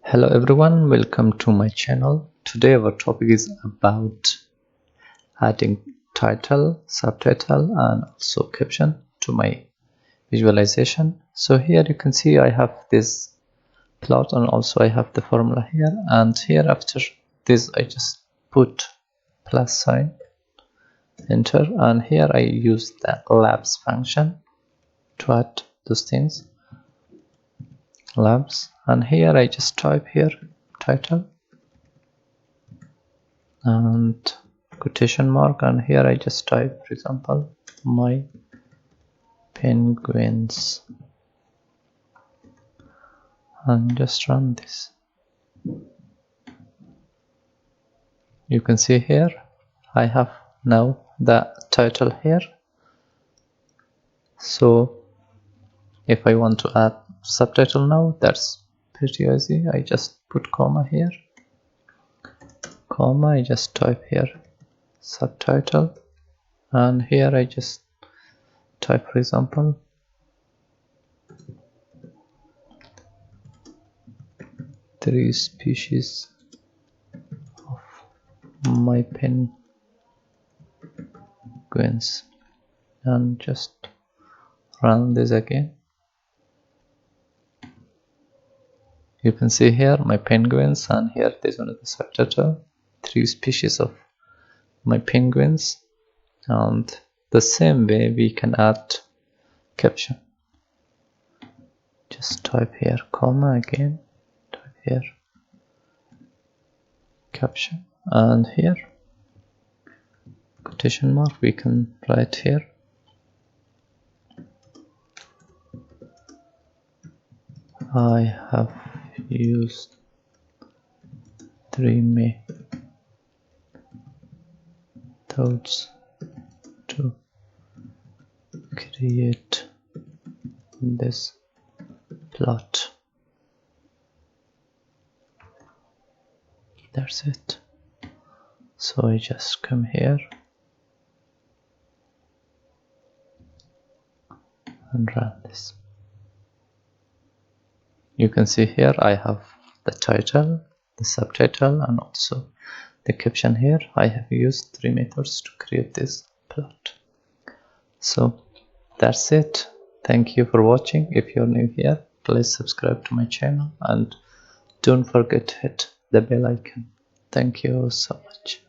Hello everyone, welcome to my channel. Today our topic is about adding title, subtitle and also caption to my visualization. So here you can see I have this plot and also I have the formula here, and here after this I just put plus sign, enter, and here I use the labs function to add those things, labs, and here I just type here title and quotation mark, and here I just type, for example, my penguins, and just run this. You can see here I have now the title here. So if I want to add subtitle now, that's pretty easy. I just put comma here, comma, I just type here subtitle, and here I just type, for example, three species of my penguins, and just run this again. You can see here my penguins, and here there's one of the subtitle, three species of my penguins. And the same way we can add caption. Just type here comma again, type here caption, and here quotation mark, we can write here I have used three methods to create this plot. That's it. So I just come here and run this. You can see here I have the title, the subtitle, and also the caption. Here I have used three methods to create this plot. So that's it. Thank you for watching. If you're new here, please subscribe to my channel and don't forget to hit the bell icon. Thank you so much.